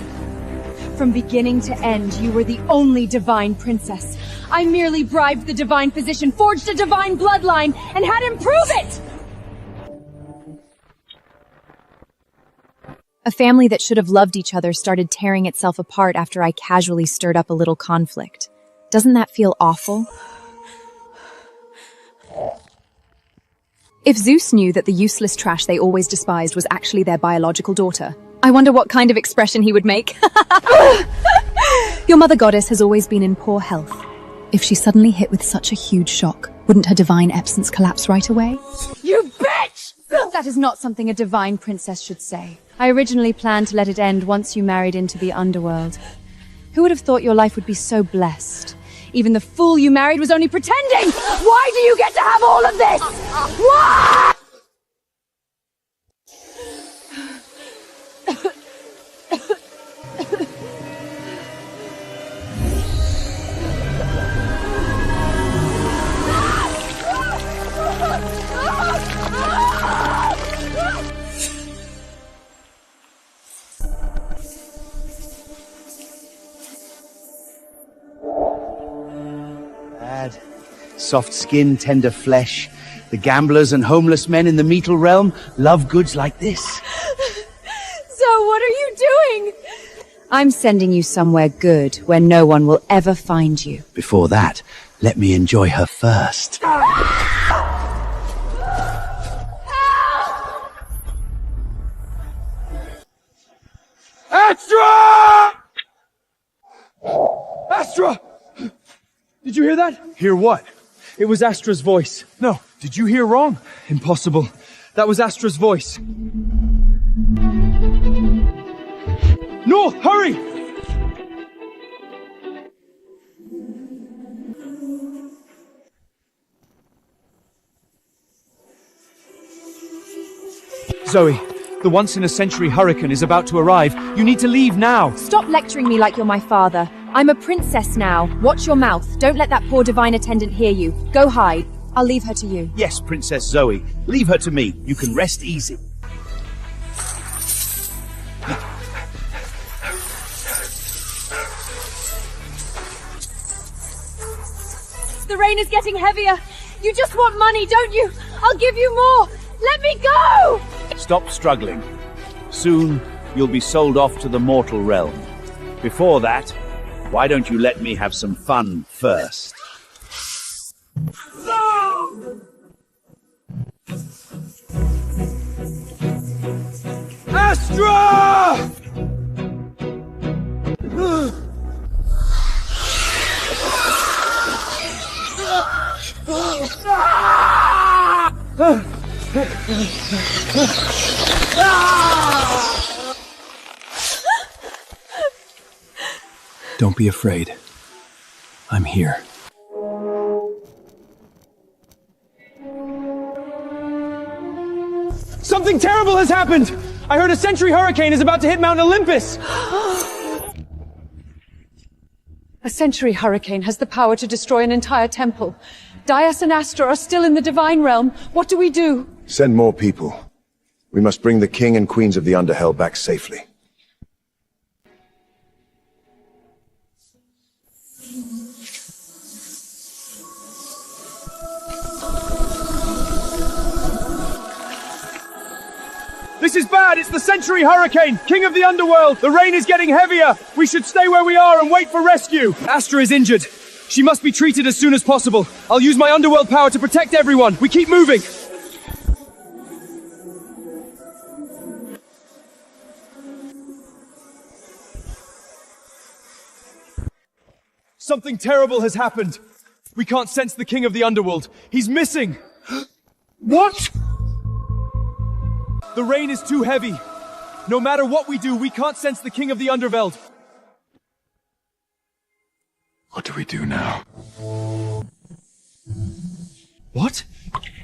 From beginning to end, you were the only divine princess. I merely bribed the divine physician, forged a divine bloodline, and had him prove it! A family that should have loved each other started tearing itself apart after I casually stirred up a little conflict. Doesn't that feel awful? If Zeus knew that the useless trash they always despised was actually their biological daughter, I wonder what kind of expression he would make. Your mother goddess has always been in poor health. If she suddenly hit with such a huge shock, wouldn't her divine absence collapse right away? You bitch! That is not something a divine princess should say. I originally planned to let it end once you married into the Underworld. Who would have thought your life would be so blessed? Even the fool you married was only pretending! Why do you get to have all of this? Why? Soft skin, tender flesh. The gamblers and homeless men in the metal realm love goods like this. So what are you doing? I'm sending you somewhere good, where no one will ever find you. Before that, let me enjoy her first. Astra! Astra! Did you hear that? Hear what? It was Astra's voice. No, did you hear wrong? Impossible. That was Astra's voice. No, hurry! Zoe, the once-in-a-century hurricane is about to arrive. You need to leave now. Stop lecturing me like you're my father. I'm a princess now. Watch your mouth. Don't let that poor divine attendant hear you. Go hide. I'll leave her to you. Yes, Princess Zoe. Leave her to me. You can rest easy. The rain is getting heavier. You just want money, don't you? I'll give you more. Let me go! Stop struggling. Soon, you'll be sold off to the mortal realm. Before that, why don't you let me have some fun first? Astra! Don't be afraid. I'm here. Something terrible has happened! I heard a century hurricane is about to hit Mount Olympus! A century hurricane has the power to destroy an entire temple. Zeus and Astra are still in the divine realm. What do we do? Send more people. We must bring the king and queens of the Underhell back safely. This is bad! It's the century hurricane! King of the Underworld! The rain is getting heavier! We should stay where we are and wait for rescue! Astra is injured. She must be treated as soon as possible. I'll use my Underworld power to protect everyone. We keep moving! Something terrible has happened. We can't sense the King of the Underworld. He's missing! What? The rain is too heavy. No matter what we do, we can't sense the King of the Underworld. What do we do now? What?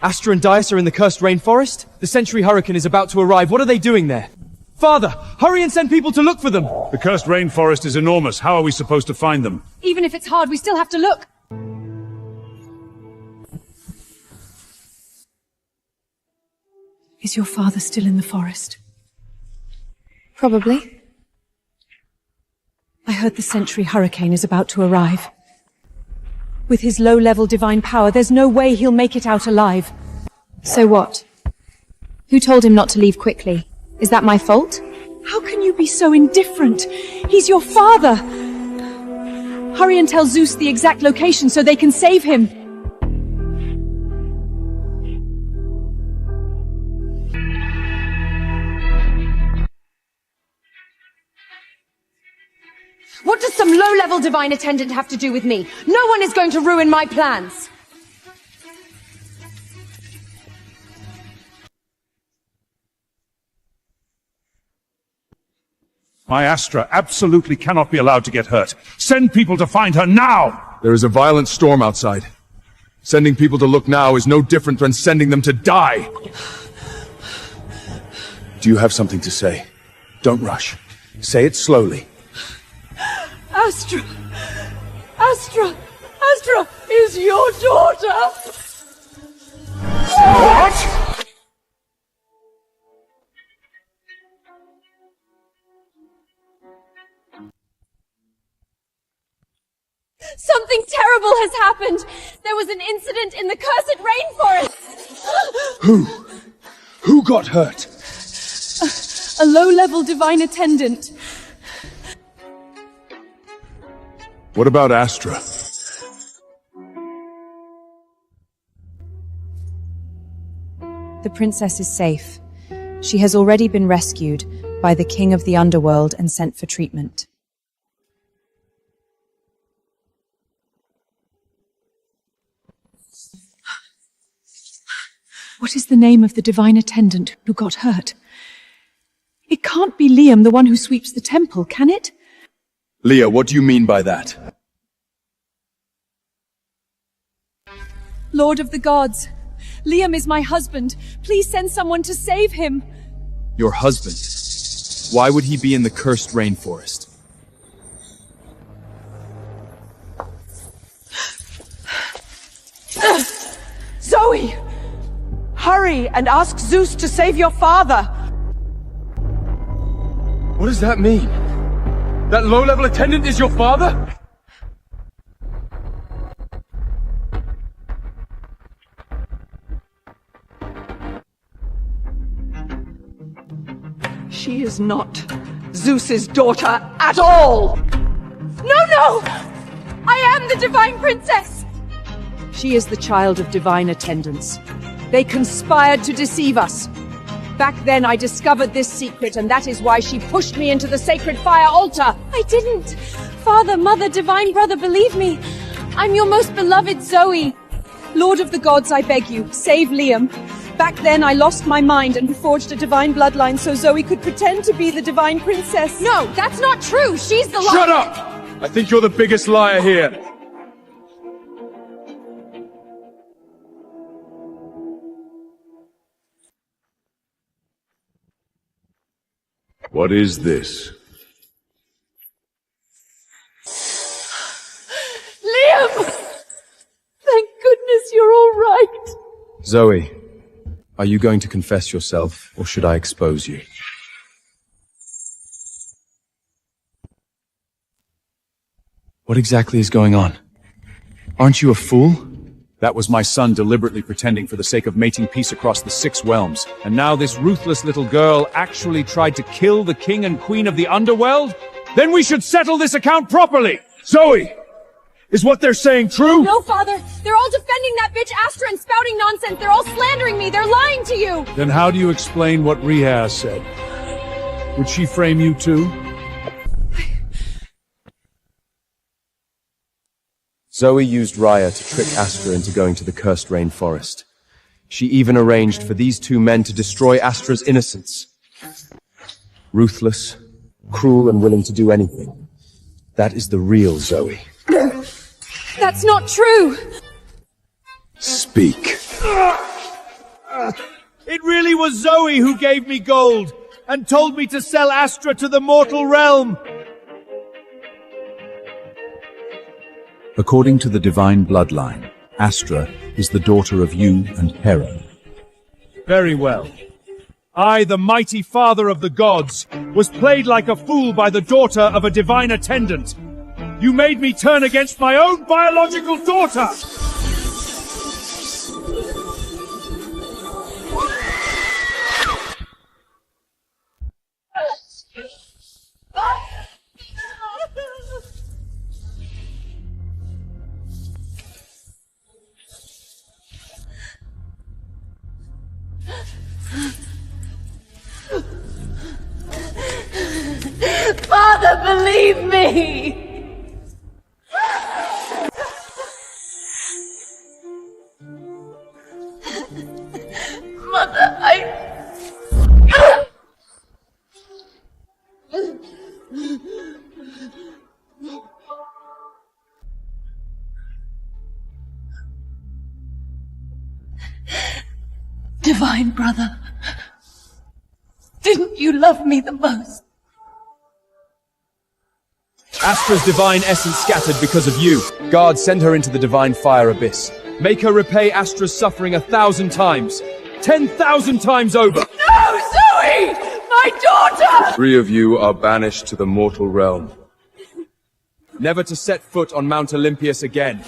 Astra and Zeus are in the cursed rainforest? The century hurricane is about to arrive. What are they doing there? Father, hurry and send people to look for them! The cursed rainforest is enormous. How are we supposed to find them? Even if it's hard, we still have to look. Is your father still in the forest? Probably. I heard the century hurricane is about to arrive. With his low-level divine power, there's no way he'll make it out alive. So what? Who told him not to leave quickly? Is that my fault? How can you be so indifferent? He's your father! Hurry and tell Zeus the exact location so they can save him! What does some low-level divine attendant have to do with me? No one is going to ruin my plans! My Astra absolutely cannot be allowed to get hurt. Send people to find her now! There is a violent storm outside. Sending people to look now is no different than sending them to die. Do you have something to say? Don't rush. Say it slowly. Astra! Astra! Astra is your daughter! What? Something terrible has happened? There was an incident in the cursed rainforest! Who got hurt? A low-level divine attendant. What about Astra? The princess is safe. She has already been rescued by the king of the Underworld and sent for treatment. What is the name of the divine attendant who got hurt? It can't be Liam, the one who sweeps the temple, can it? Leah, what do you mean by that? Lord of the gods, Liam is my husband. Please send someone to save him. Your husband? Why would he be in the cursed rainforest? Zoe! Hurry and ask Zeus to save your father! What does that mean? That low-level attendant is your father? She is not Zeus's daughter at all! No! I am the divine princess! She is the child of divine attendants. They conspired to deceive us. Back then I discovered this secret, and that is why she pushed me into the sacred fire altar. I didn't. Father, mother, divine brother, believe me. I'm your most beloved Zoe. Lord of the gods, I beg you, save Liam. Back then I lost my mind and forged a divine bloodline so Zoe could pretend to be the divine princess. No, that's not true. She's the liar. Shut up! I think you're the biggest liar here. What is this? Liam! Thank goodness you're all right. Zoe, are you going to confess yourself, or should I expose you? What exactly is going on? Aren't you a fool? That was my son deliberately pretending for the sake of mating peace across the 6 realms. And now this ruthless little girl actually tried to kill the king and queen of the Underworld? Then we should settle this account properly! Zoe! Is what they're saying true? No, Father. They're all defending that bitch Astra and spouting nonsense. They're all slandering me. They're lying to you. Then how do you explain what Rhea said? Would she frame you too? Zoe used Raya to trick Astra into going to the cursed rainforest. She even arranged for these 2 men to destroy Astra's innocence. Ruthless, cruel, and willing to do anything. That is the real Zoe. That's not true. Speak. It really was Zoe who gave me gold and told me to sell Astra to the mortal realm. According to the divine bloodline, Astra is the daughter of you and Hera. Very well. I, the mighty father of the gods, was played like a fool by the daughter of a divine attendant. You made me turn against my own biological daughter! Father, believe me! Mother, Divine brother, didn't you love me the most? Astra's divine essence scattered because of you. God, send her into the divine fire abyss. Make her repay Astra's suffering 1,000 times. 10,000 times over. No, Zoe! My daughter! 3 of you are banished to the mortal realm. Never to set foot on Mount Olympius again.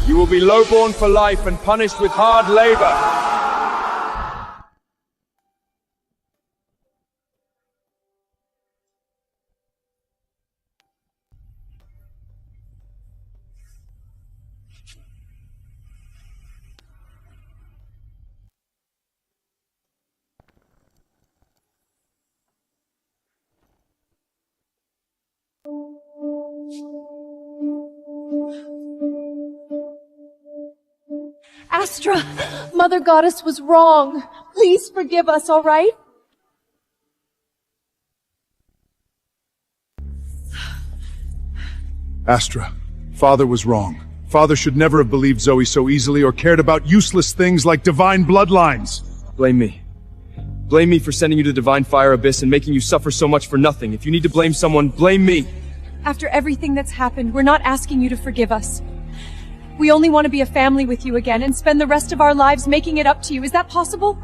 You will be lowborn for life and punished with hard labor. Astra, Mother Goddess was wrong. Please forgive us, all right? Astra, Father was wrong. Father should never have believed Zoe so easily or cared about useless things like divine bloodlines. Blame me. Blame me for sending you to Divine Fire Abyss and making you suffer so much for nothing. If you need to blame someone, blame me. After everything that's happened, we're not asking you to forgive us. We only want to be a family with you again and spend the rest of our lives making it up to you. Is that possible?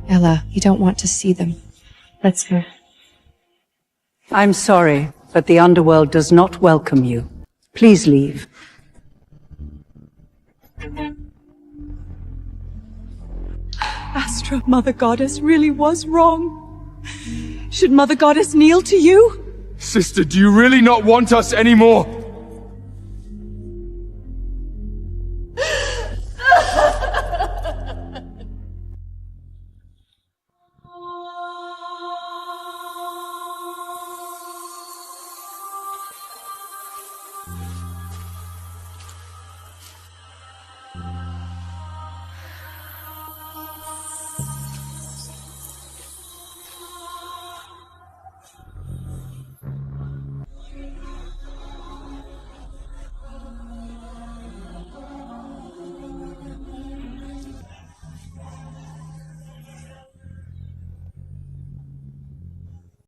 Ella, you don't want to see them. Let's go. I'm sorry, but the Underworld does not welcome you. Please leave. Astra, Mother Goddess really was wrong. Should Mother Goddess kneel to you? Sister, do you really not want us anymore?